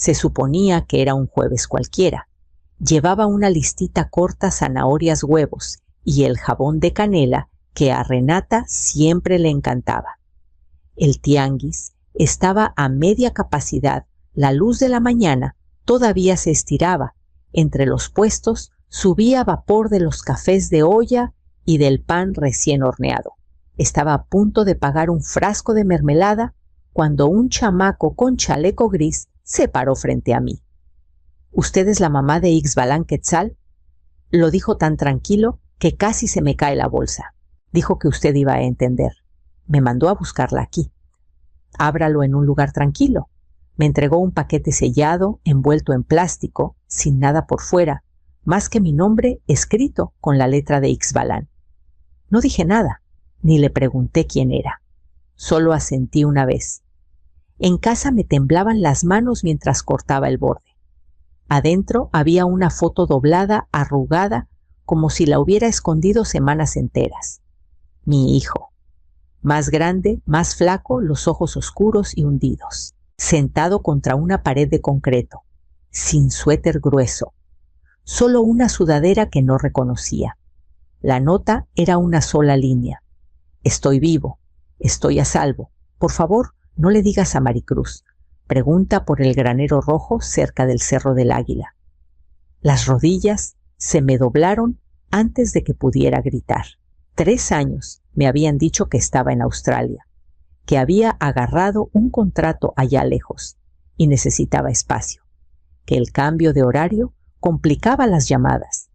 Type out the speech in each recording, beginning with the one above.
Se suponía que era un jueves cualquiera. Llevaba una listita corta, zanahorias, huevos y el jabón de canela que a Renata siempre le encantaba. El tianguis estaba a media capacidad. La luz de la mañana todavía se estiraba. Entre los puestos subía vapor de los cafés de olla y del pan recién horneado. Estaba a punto de pagar un frasco de mermelada cuando un chamaco con chaleco gris se paró frente a mí. «¿Usted es la mamá de Ixbalán Quetzal?», lo dijo tan tranquilo que casi se me cae la bolsa. Dijo que usted iba a entender. Me mandó a buscarla aquí. Ábralo en un lugar tranquilo. Me entregó un paquete sellado, envuelto en plástico, sin nada por fuera, más que mi nombre escrito con la letra de Ixbalán. No dije nada, ni le pregunté quién era. Solo asentí una vez. En casa me temblaban las manos mientras cortaba el borde. Adentro había una foto doblada, arrugada, como si la hubiera escondido semanas enteras. Mi hijo. Más grande, más flaco, los ojos oscuros y hundidos. Sentado contra una pared de concreto, sin suéter grueso. Solo una sudadera que no reconocía. La nota era una sola línea. Estoy vivo. Estoy a salvo. Por favor, no le digas a Maricruz. Pregunta por el granero rojo cerca del Cerro del Águila. Las rodillas se me doblaron antes de que pudiera gritar. 3 años me habían dicho que estaba en Australia, que había agarrado un contrato allá lejos y necesitaba espacio, que el cambio de horario complicaba las llamadas,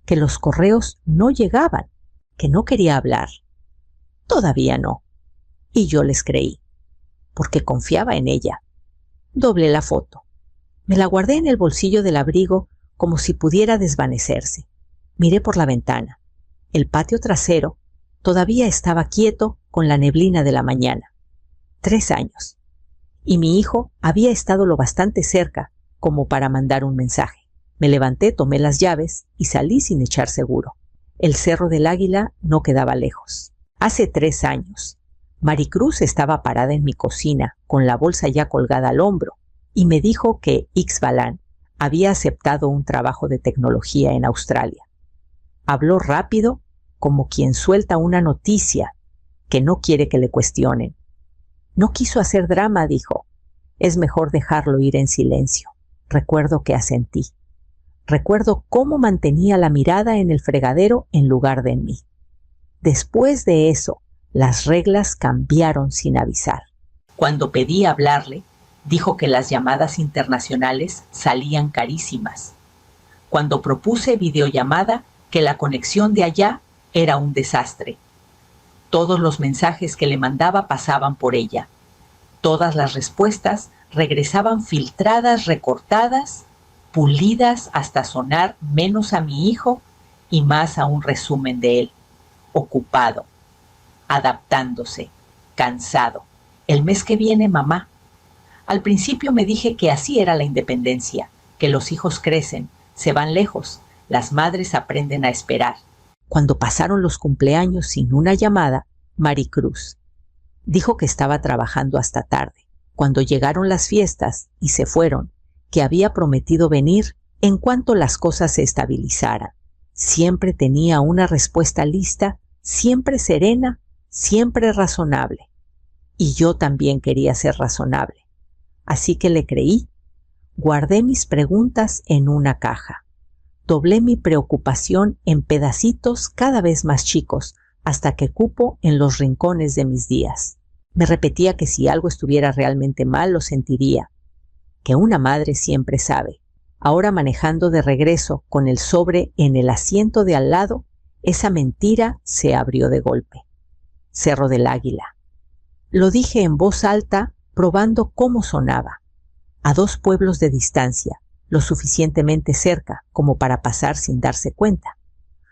que los correos no llegaban, que no quería hablar. Todavía no. Y yo les creí, porque confiaba en ella. Doblé la foto. Me la guardé en el bolsillo del abrigo como si pudiera desvanecerse. Miré por la ventana. El patio trasero todavía estaba quieto con la neblina de la mañana. 3 años. Y mi hijo había estado lo bastante cerca como para mandar un mensaje. Me levanté, tomé las llaves y salí sin echar seguro. El Cerro del Águila no quedaba lejos. Hace 3 años. Maricruz estaba parada en mi cocina, con la bolsa ya colgada al hombro, y me dijo que Ixbalán había aceptado un trabajo de tecnología en Australia. Habló rápido, como quien suelta una noticia que no quiere que le cuestionen. No quiso hacer drama, dijo. Es mejor dejarlo ir en silencio. Recuerdo que asentí. Recuerdo cómo mantenía la mirada en el fregadero en lugar de en mí. Después de eso, las reglas cambiaron sin avisar. Cuando pedí hablarle, dijo que las llamadas internacionales salían carísimas. Cuando propuse videollamada, que la conexión de allá era un desastre. Todos los mensajes que le mandaba pasaban por ella. Todas las respuestas regresaban filtradas, recortadas, pulidas hasta sonar menos a mi hijo y más a un resumen de él. Ocupado, adaptándose, cansado. El mes que viene, mamá. Al principio me dije que así era la independencia, que los hijos crecen, se van lejos, las madres aprenden a esperar. Cuando pasaron los cumpleaños sin una llamada, Maricruz dijo que estaba trabajando hasta tarde. Cuando llegaron las fiestas y se fueron, que había prometido venir en cuanto las cosas se estabilizaran. Siempre tenía una respuesta lista, siempre serena, siempre razonable. Y yo también quería ser razonable. Así que le creí. Guardé mis preguntas en una caja. Doblé mi preocupación en pedacitos cada vez más chicos hasta que cupo en los rincones de mis días. Me repetía que si algo estuviera realmente mal lo sentiría, que una madre siempre sabe. Ahora manejando de regreso con el sobre en el asiento de al lado, esa mentira se abrió de golpe. Cerro del Águila. Lo dije en voz alta, probando cómo sonaba. A 2 pueblos de distancia, lo suficientemente cerca como para pasar sin darse cuenta,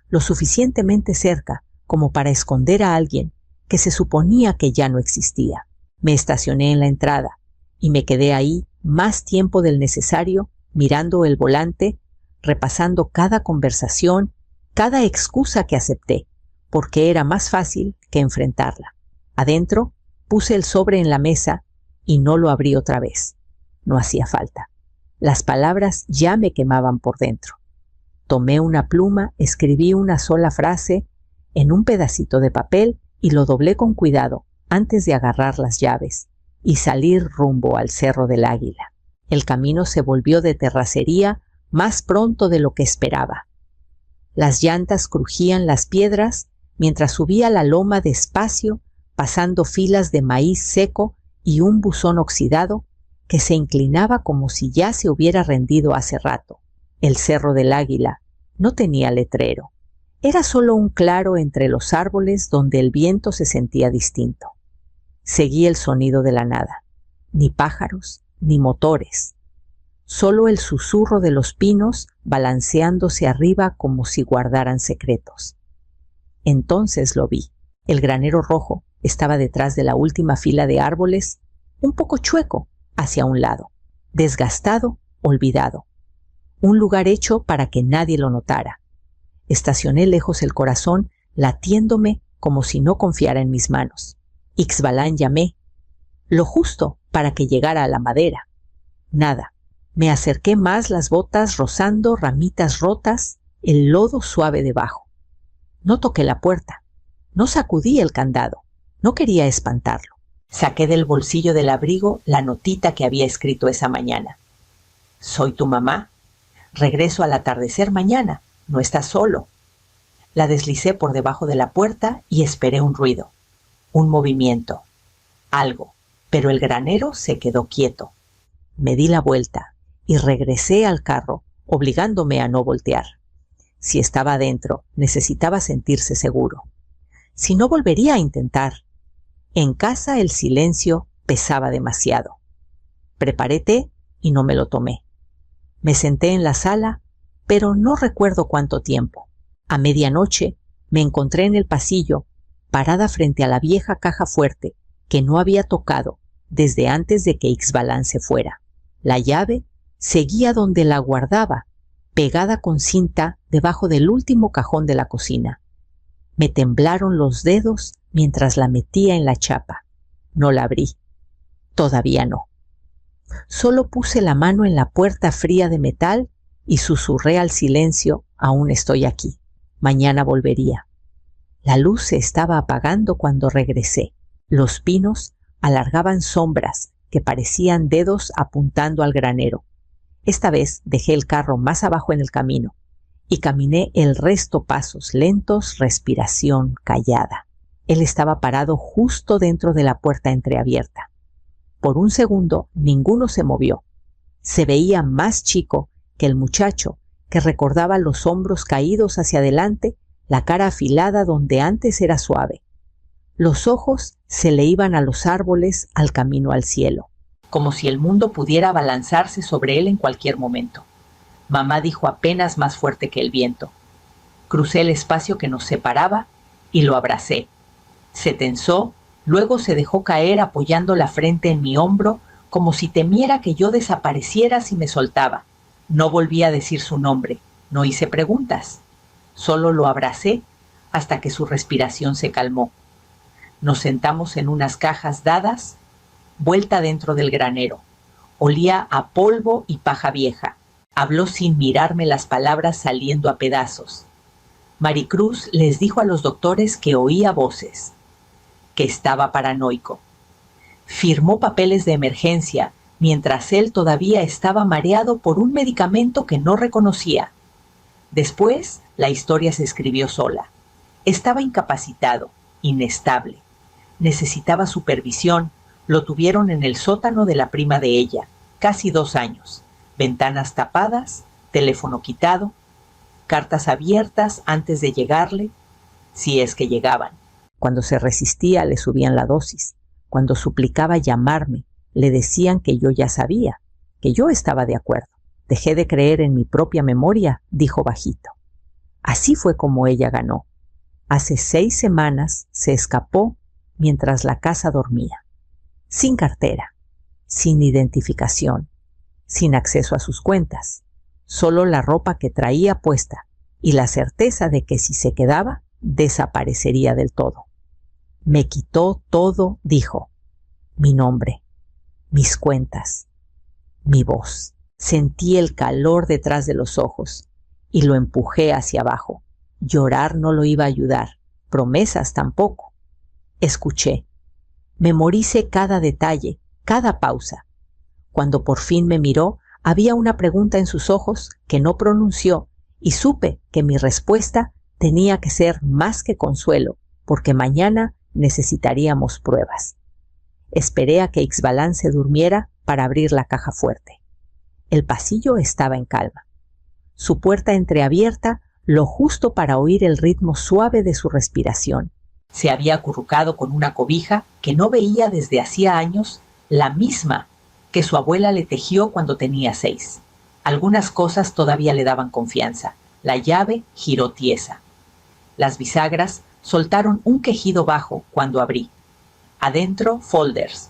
lo suficientemente cerca como para esconder a alguien que se suponía que ya no existía. Me estacioné en la entrada y me quedé ahí más tiempo del necesario mirando el volante, repasando cada conversación, cada excusa que acepté, porque era más fácil que enfrentarla. Adentro puse el sobre en la mesa y no lo abrí otra vez. No hacía falta. Las palabras ya me quemaban por dentro. Tomé una pluma, escribí una sola frase en un pedacito de papel y lo doblé con cuidado antes de agarrar las llaves y salir rumbo al Cerro del Águila. El camino se volvió de terracería más pronto de lo que esperaba. Las llantas crujían las piedras mientras subía la loma despacio, pasando filas de maíz seco y un buzón oxidado que se inclinaba como si ya se hubiera rendido hace rato. El Cerro del Águila no tenía letrero. Era solo un claro entre los árboles donde el viento se sentía distinto. Seguí el sonido de la nada. Ni pájaros, ni motores. Solo el susurro de los pinos balanceándose arriba como si guardaran secretos. Entonces lo vi. El granero rojo estaba detrás de la última fila de árboles, un poco chueco hacia un lado, desgastado, olvidado. Un lugar hecho para que nadie lo notara. Estacioné lejos el corazón, latiéndome como si no confiara en mis manos. Ixbalán llamé, lo justo para que llegara a la madera. Nada. Me acerqué más, las botas rozando ramitas rotas, el lodo suave debajo. No toqué la puerta, no sacudí el candado, no quería espantarlo. Saqué del bolsillo del abrigo la notita que había escrito esa mañana. Soy tu mamá. Regreso al atardecer mañana. No estás solo. La deslicé por debajo de la puerta y esperé un ruido, un movimiento, algo, pero el granero se quedó quieto. Me di la vuelta y regresé al carro, obligándome a no voltear. Si estaba adentro, necesitaba sentirse seguro. Si no, volvería a intentar. En casa el silencio pesaba demasiado. Preparé té y no me lo tomé. Me senté en la sala, pero no recuerdo cuánto tiempo. A medianoche me encontré en el pasillo, parada frente a la vieja caja fuerte que no había tocado desde antes de que Ixbalán se fuera. La llave seguía donde la guardaba, pegada con cinta debajo del último cajón de la cocina. Me temblaron los dedos mientras la metía en la chapa. No la abrí. Todavía no. Solo puse la mano en la puerta fría de metal y susurré al silencio, aún estoy aquí. Mañana volvería. La luz se estaba apagando cuando regresé. Los pinos alargaban sombras que parecían dedos apuntando al granero. Esta vez dejé el carro más abajo en el camino y caminé el resto pasos lentos, respiración callada. Él estaba parado justo dentro de la puerta entreabierta. Por un segundo ninguno se movió. Se veía más chico que el muchacho, que recordaba los hombros caídos hacia adelante, la cara afilada donde antes era suave. Los ojos se le iban a los árboles, al camino al cielo, como si el mundo pudiera abalanzarse sobre él en cualquier momento. Mamá dijo apenas más fuerte que el viento. Crucé el espacio que nos separaba y lo abracé. Se tensó, luego se dejó caer apoyando la frente en mi hombro, como si temiera que yo desapareciera si me soltaba. No volví a decir su nombre, no hice preguntas. Solo lo abracé hasta que su respiración se calmó. Nos sentamos en unas cajas dadas, vuelta dentro del granero. Olía a polvo y paja vieja. Habló sin mirarme, las palabras saliendo a pedazos. Maricruz les dijo a los doctores que oía voces, que estaba paranoico. Firmó papeles de emergencia mientras él todavía estaba mareado por un medicamento que no reconocía. Después, la historia se escribió sola. Estaba incapacitado, inestable. Necesitaba supervisión. Lo tuvieron en el sótano de la prima de ella, casi 2 años. Ventanas tapadas, teléfono quitado, cartas abiertas antes de llegarle, si es que llegaban. Cuando se resistía, le subían la dosis. Cuando suplicaba llamarme, le decían que yo ya sabía, que yo estaba de acuerdo. Dejé de creer en mi propia memoria, dijo bajito. Así fue como ella ganó. Hace 6 semanas se escapó mientras la casa dormía. Sin cartera, sin identificación, sin acceso a sus cuentas. Solo la ropa que traía puesta y la certeza de que si se quedaba, desaparecería del todo. Me quitó todo, dijo. Mi nombre, mis cuentas, mi voz. Sentí el calor detrás de los ojos y lo empujé hacia abajo. Llorar no lo iba a ayudar, promesas tampoco. Escuché. Memoricé cada detalle, cada pausa. Cuando por fin me miró, había una pregunta en sus ojos que no pronunció y supe que mi respuesta tenía que ser más que consuelo, porque mañana necesitaríamos pruebas. Esperé a que Ixbalan se durmiera para abrir la caja fuerte. El pasillo estaba en calma. Su puerta entreabierta, lo justo para oír el ritmo suave de su respiración. Se había acurrucado con una cobija que no veía desde hacía años, la misma que su abuela le tejió cuando tenía 6. Algunas cosas todavía le daban confianza. La llave giró tiesa. Las bisagras soltaron un quejido bajo cuando abrí. Adentro, folders,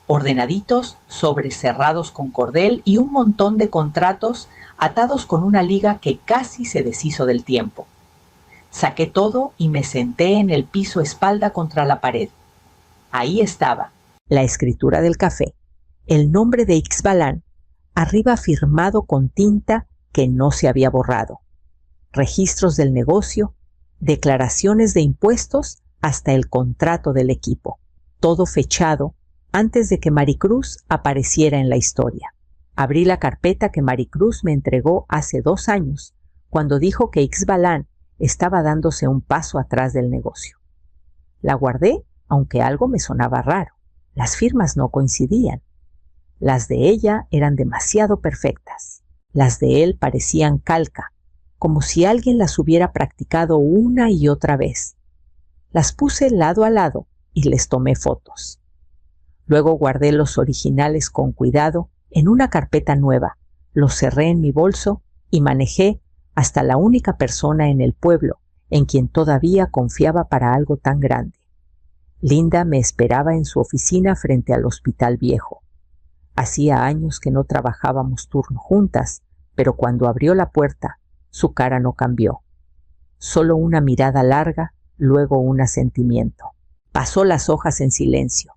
ordenaditos, sobres cerrados con cordel y un montón de contratos atados con una liga que casi se deshizo del tiempo. Saqué todo y me senté en el piso espalda contra la pared. Ahí estaba, la escritura del café, el nombre de Ixbalan, arriba firmado con tinta que no se había borrado. Registros del negocio, declaraciones de impuestos, hasta el contrato del equipo. Todo fechado antes de que Maricruz apareciera en la historia. Abrí la carpeta que Maricruz me entregó hace 2 años, cuando dijo que Ixbalan estaba dándose un paso atrás del negocio. La guardé, aunque algo me sonaba raro. Las firmas no coincidían. Las de ella eran demasiado perfectas. Las de él parecían calca, como si alguien las hubiera practicado una y otra vez. Las puse lado a lado y les tomé fotos. Luego guardé los originales con cuidado en una carpeta nueva, los cerré en mi bolso y manejé hasta la única persona en el pueblo en quien todavía confiaba para algo tan grande. Linda me esperaba en su oficina frente al hospital viejo. Hacía años que no trabajábamos turno juntas, pero cuando abrió la puerta, su cara no cambió. Solo una mirada larga, luego un asentimiento. Pasó las hojas en silencio.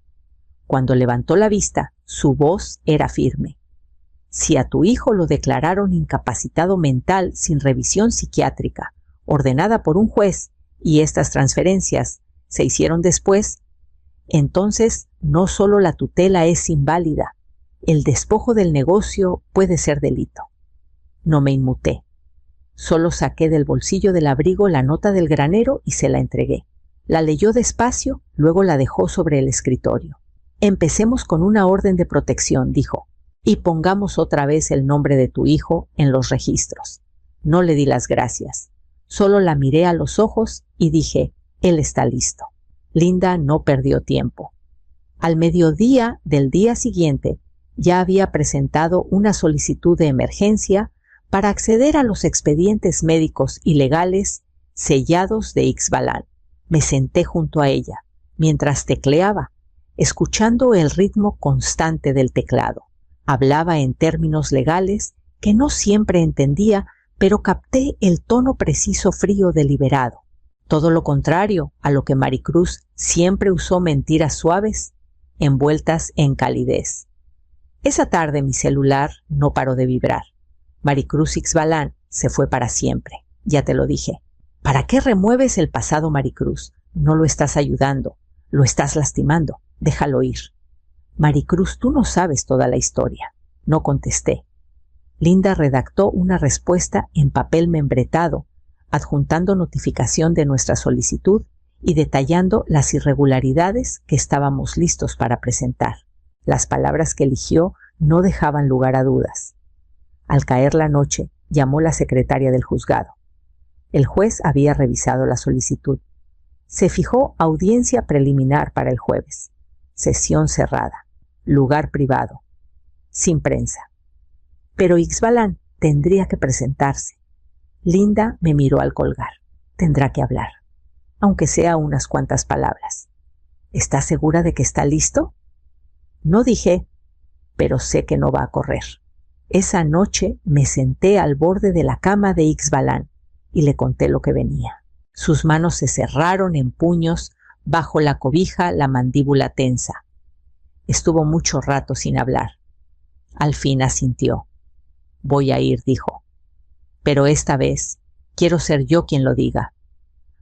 Cuando levantó la vista, su voz era firme. Si a tu hijo lo declararon incapacitado mental sin revisión psiquiátrica, ordenada por un juez, y estas transferencias se hicieron después, entonces no solo la tutela es inválida, el despojo del negocio puede ser delito. No me inmuté. Solo saqué del bolsillo del abrigo la nota del granero y se la entregué. La leyó despacio, luego la dejó sobre el escritorio. Empecemos con una orden de protección, dijo, y pongamos otra vez el nombre de tu hijo en los registros. No le di las gracias. Solo la miré a los ojos y dije, él está listo. Linda no perdió tiempo. Al mediodía del día siguiente, ya había presentado una solicitud de emergencia para acceder a los expedientes médicos y legales sellados de Ixbalan. Me senté junto a ella, mientras tecleaba, escuchando el ritmo constante del teclado. Hablaba en términos legales que no siempre entendía, pero capté el tono preciso frío deliberado. Todo lo contrario a lo que Maricruz siempre usó mentiras suaves, envueltas en calidez. Esa tarde mi celular no paró de vibrar. Maricruz Ixbalan se fue para siempre, ya te lo dije. ¿Para qué remueves el pasado, Maricruz? No lo estás ayudando, lo estás lastimando, déjalo ir. Maricruz, tú no sabes toda la historia. No contesté. Linda redactó una respuesta en papel membretado, adjuntando notificación de nuestra solicitud y detallando las irregularidades que estábamos listos para presentar. Las palabras que eligió no dejaban lugar a dudas. Al caer la noche, llamó la secretaria del juzgado. El juez había revisado la solicitud. Se fijó audiencia preliminar para el jueves. Sesión cerrada. Lugar privado. Sin prensa. Pero Ixbalan tendría que presentarse. Linda me miró al colgar. Tendrá que hablar, aunque sea unas cuantas palabras. ¿Estás segura de que está listo? No dije, pero sé que no va a correr. Esa noche me senté al borde de la cama de Ixbalan y le conté lo que venía. Sus manos se cerraron en puños, bajo la cobija la mandíbula tensa. Estuvo mucho rato sin hablar. Al fin asintió. Voy a ir, dijo. Pero esta vez quiero ser yo quien lo diga.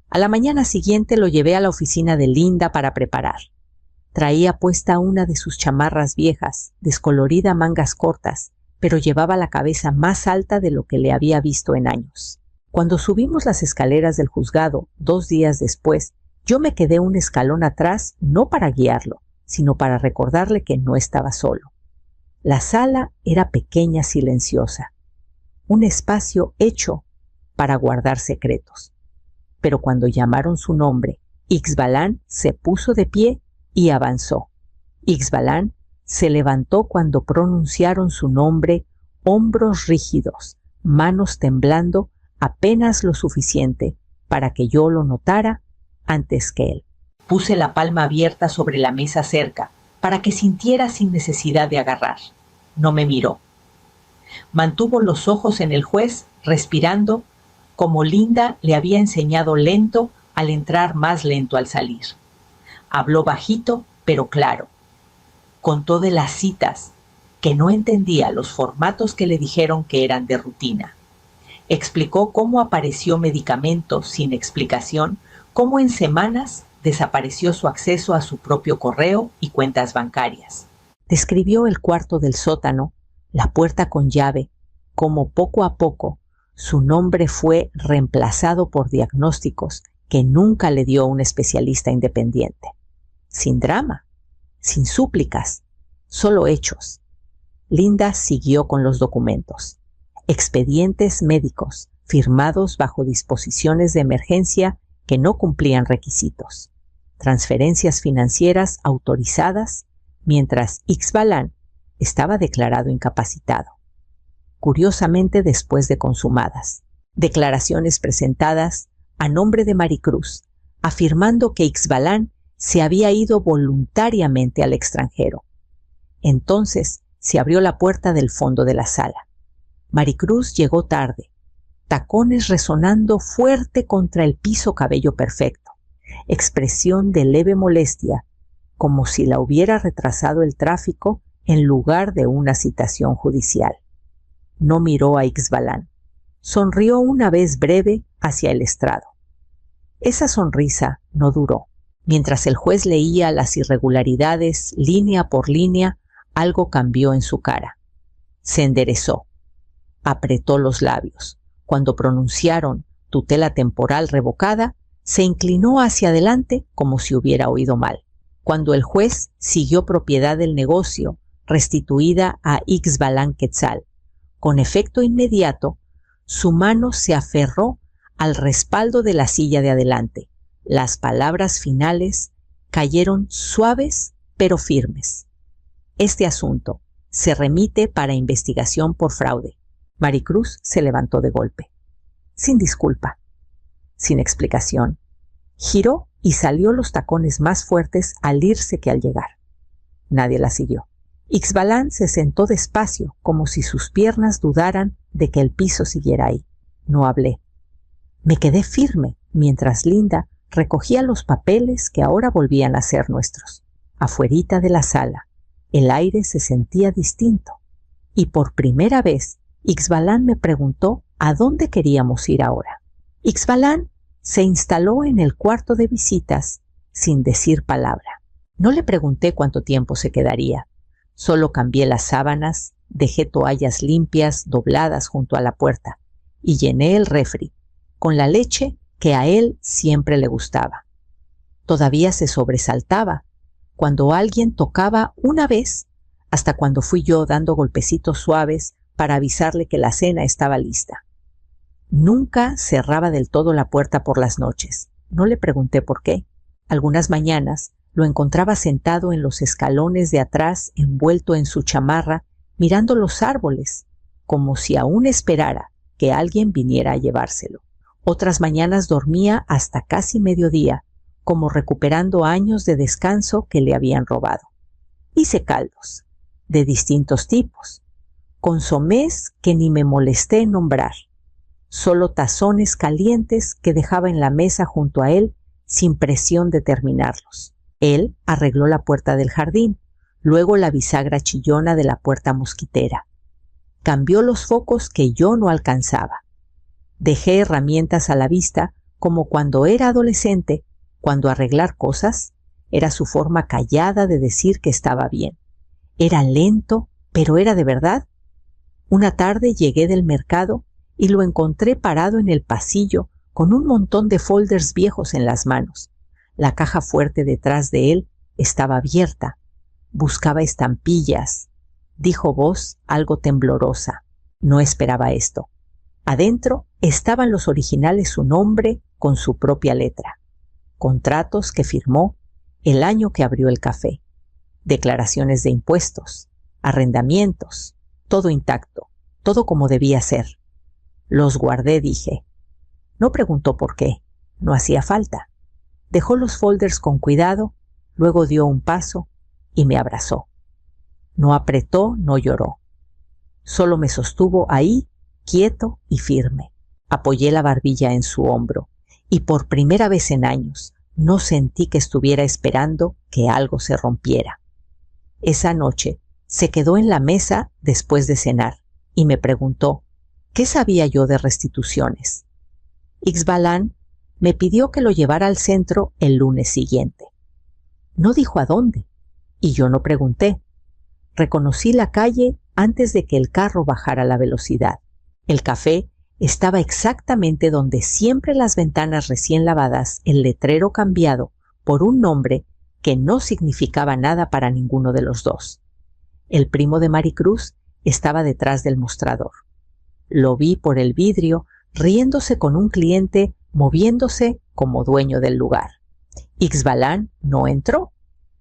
A la mañana siguiente lo llevé a la oficina de Linda para preparar. Traía puesta una de sus chamarras viejas, descolorida, mangas cortas, pero llevaba la cabeza más alta de lo que le había visto en años. Cuando subimos las escaleras del juzgado, 2 días después, yo me quedé un escalón atrás, no para guiarlo, sino para recordarle que no estaba solo. La sala era pequeña, silenciosa, un espacio hecho para guardar secretos. Pero cuando llamaron su nombre, Ixbalan se puso de pie y avanzó. Ixbalan se levantó cuando pronunciaron su nombre, hombros rígidos, manos temblando apenas lo suficiente para que yo lo notara antes que él. Puse la palma abierta sobre la mesa cerca para que sintiera sin necesidad de agarrar. No me miró. Mantuvo los ojos en el juez, respirando como Linda le había enseñado, lento al entrar, más lento al salir. Habló bajito pero claro. Contó de las citas, que no entendía los formatos que le dijeron que eran de rutina. Explicó cómo apareció medicamento sin explicación, cómo en semanas desapareció su acceso a su propio correo y cuentas bancarias. Describió el cuarto del sótano, la puerta con llave, cómo poco a poco su nombre fue reemplazado por diagnósticos que nunca le dio un especialista independiente. Sin drama, sin súplicas, solo hechos. Linda siguió con los documentos. Expedientes médicos firmados bajo disposiciones de emergencia que no cumplían requisitos. Transferencias financieras autorizadas mientras Ixbalan estaba declarado incapacitado. Curiosamente, después de consumadas. Declaraciones presentadas a nombre de Maricruz, afirmando que Ixbalan se había ido voluntariamente al extranjero. Entonces se abrió la puerta del fondo de la sala. Maricruz llegó tarde, tacones resonando fuerte contra el piso, cabello perfecto, expresión de leve molestia, como si la hubiera retrasado el tráfico en lugar de una citación judicial. No miró a Ixbalan. Sonrió una vez breve hacia el estrado. Esa sonrisa no duró. Mientras el juez leía las irregularidades línea por línea, algo cambió en su cara. Se enderezó. Apretó los labios. Cuando pronunciaron tutela temporal revocada, se inclinó hacia adelante como si hubiera oído mal. Cuando el juez siguió propiedad del negocio, restituida a Ixbalan Quetzal, con efecto inmediato, su mano se aferró al respaldo de la silla de adelante. Las palabras finales cayeron suaves pero firmes. Este asunto se remite para investigación por fraude. Maricruz se levantó de golpe, sin disculpa, sin explicación. Giró y salió los tacones más fuertes al irse que al llegar. Nadie la siguió. Ixbalan se sentó despacio, como si sus piernas dudaran de que el piso siguiera ahí. No hablé. Me quedé firme mientras Linda recogía los papeles que ahora volvían a ser nuestros. Afuerita de la sala, el aire se sentía distinto. Y por primera vez, Ixbalan me preguntó a dónde queríamos ir ahora. Ixbalan se instaló en el cuarto de visitas sin decir palabra. No le pregunté cuánto tiempo se quedaría. Solo cambié las sábanas, dejé toallas limpias dobladas junto a la puerta y llené el refri con la leche que a él siempre le gustaba. Todavía se sobresaltaba cuando alguien tocaba una vez, hasta cuando fui yo dando golpecitos suaves para avisarle que la cena estaba lista. Nunca cerraba del todo la puerta por las noches. No le pregunté por qué. Algunas mañanas lo encontraba sentado en los escalones de atrás, envuelto en su chamarra, mirando los árboles, como si aún esperara que alguien viniera a llevárselo. Otras mañanas dormía hasta casi mediodía, como recuperando años de descanso que le habían robado. Hice caldos, de distintos tipos, consomés que ni me molesté en nombrar, solo tazones calientes que dejaba en la mesa junto a él sin presión de terminarlos. Él arregló la puerta del jardín, luego la bisagra chillona de la puerta mosquitera. cambió los focos que yo no alcanzaba. Dejé herramientas a la vista como cuando era adolescente, cuando arreglar cosas era su forma callada de decir que estaba bien. Era lento, pero era de verdad. Una tarde llegué del mercado y lo encontré parado en el pasillo con un montón de folders viejos en las manos. La caja fuerte detrás de él estaba abierta. Buscaba estampillas. Dijo voz algo temblorosa. No esperaba esto. Adentro estaban los originales, su nombre con su propia letra. Contratos que firmó el año que abrió el café. Declaraciones de impuestos, arrendamientos, todo intacto, todo como debía ser. Los guardé, dije. No preguntó por qué, no hacía falta. Dejó los folders con cuidado, luego dio un paso y me abrazó. No apretó, no lloró. Solo me sostuvo ahí, quieto y firme. Apoyé la barbilla en su hombro y por primera vez en años no sentí que estuviera esperando que algo se rompiera. Esa noche se quedó en la mesa después de cenar y me preguntó ¿qué sabía yo de restituciones? Ixbalán me pidió que lo llevara al centro el lunes siguiente. No dijo a dónde y yo no pregunté. Reconocí la calle antes de que el carro bajara la velocidad. El café estaba exactamente donde siempre las ventanas recién lavadas, el letrero cambiado por un nombre que no significaba nada para ninguno de los dos. El primo de Maricruz estaba detrás del mostrador. Lo vi por el vidrio, riéndose con un cliente, moviéndose como dueño del lugar. Ixbalán no entró.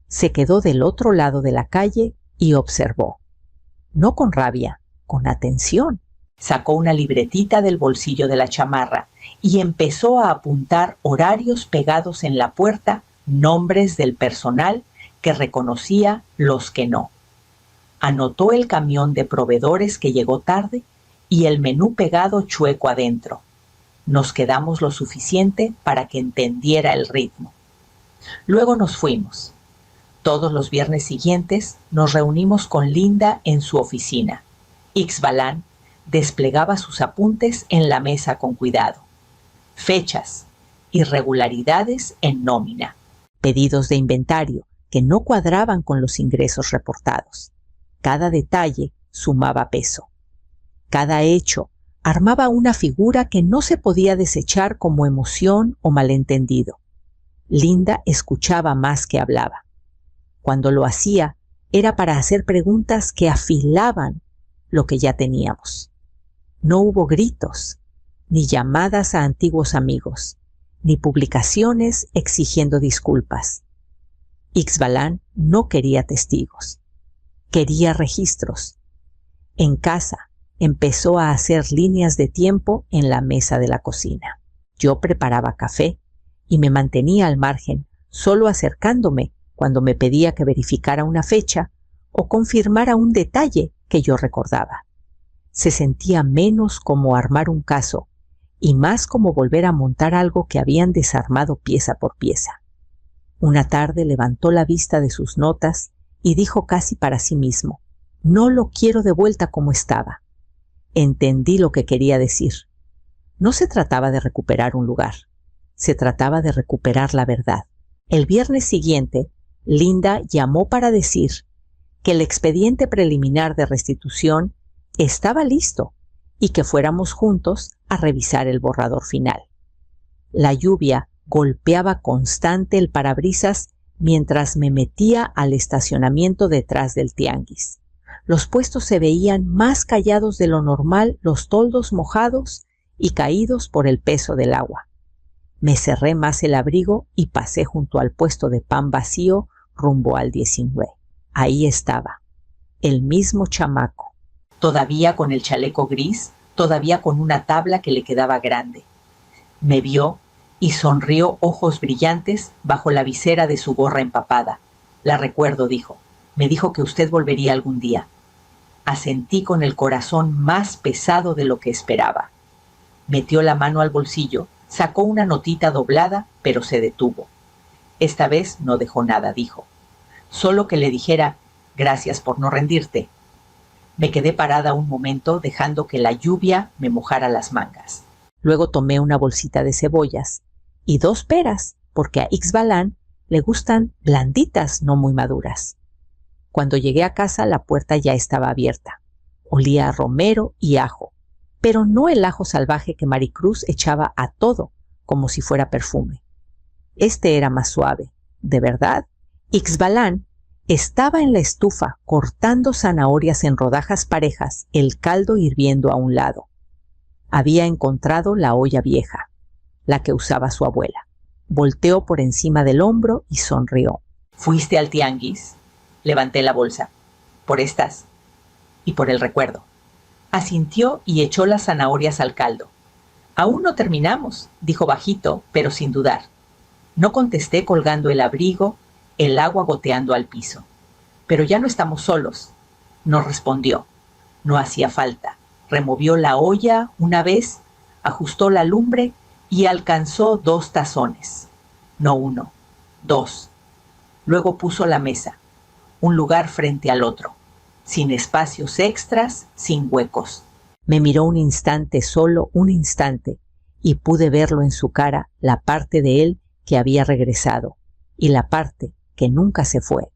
Se quedó del otro lado de la calle y observó. No con rabia, con atención. Sacó una libretita del bolsillo de la chamarra y empezó a apuntar horarios pegados en la puerta, nombres del personal que reconocía, los que no. Anotó el camión de proveedores que llegó tarde y el menú pegado chueco adentro. Nos quedamos lo suficiente para que entendiera el ritmo. Luego nos fuimos. Todos los viernes siguientes nos reunimos con Linda en su oficina. Ixbalán desplegaba sus apuntes en la mesa con cuidado. Fechas, irregularidades en nómina, pedidos de inventario que no cuadraban con los ingresos reportados. Cada detalle sumaba peso. Cada hecho armaba una figura que no se podía desechar como emoción o malentendido. Linda escuchaba más que hablaba. Cuando lo hacía, era para hacer preguntas que afilaban lo que ya teníamos. No hubo gritos, ni llamadas a antiguos amigos, ni publicaciones exigiendo disculpas. Ixbalán no quería testigos, quería registros. En casa empezó a hacer líneas de tiempo en la mesa de la cocina. Yo preparaba café y me mantenía al margen, solo acercándome cuando me pedía que verificara una fecha o confirmara un detalle que yo recordaba. Se sentía menos como armar un caso y más como volver a montar algo que habían desarmado pieza por pieza. Una tarde levantó la vista de sus notas y dijo casi para sí mismo: «No lo quiero de vuelta como estaba». Entendí lo que quería decir. No se trataba de recuperar un lugar, se trataba de recuperar la verdad. El viernes siguiente, Linda llamó para decir que el expediente preliminar de restitución estaba listo y que fuéramos juntos a revisar el borrador final. La lluvia golpeaba constante el parabrisas mientras me metía al estacionamiento detrás del tianguis. Los puestos se veían más callados de lo normal, los toldos mojados y caídos por el peso del agua. Me cerré más el abrigo y pasé junto al puesto de pan vacío rumbo al 19. Ahí estaba, el mismo chamaco, todavía con el chaleco gris, todavía con una tabla que le quedaba grande. Me vio y sonrió ojos brillantes bajo la visera de su gorra empapada. La recuerdo, dijo. Me dijo que usted volvería algún día. Asentí con el corazón más pesado de lo que esperaba. Metió la mano al bolsillo, sacó una notita doblada, pero se detuvo. Esta vez no dejó nada, dijo. Solo que le dijera: «Gracias por no rendirte». Me quedé parada un momento dejando que la lluvia me mojara las mangas. Luego tomé una bolsita de cebollas y 2 peras, porque a Ixbalán le gustan blanditas, no muy maduras. Cuando llegué a casa, la puerta ya estaba abierta. Olía a romero y ajo, pero no el ajo salvaje que Maricruz echaba a todo, como si fuera perfume. Este era más suave. De verdad, Ixbalán estaba en la estufa cortando zanahorias en rodajas parejas, el caldo hirviendo a un lado. Había encontrado la olla vieja, la que usaba su abuela. Volteó por encima del hombro y sonrió. ¿Fuiste al tianguis? Levanté la bolsa. Por estas. Y por el recuerdo. Asintió y echó las zanahorias al caldo. Aún no terminamos, dijo bajito, pero sin dudar. No contesté colgando el abrigo, el agua goteando al piso. Pero ya no estamos solos. No respondió. No hacía falta. Removió la olla una vez, ajustó la lumbre y alcanzó 2 tazones. No 1, 2. Luego puso la mesa, un lugar frente al otro, sin espacios extras, sin huecos. Me miró un instante, solo un instante, y pude verlo en su cara, la parte de él que había regresado y la parte que nunca se fue.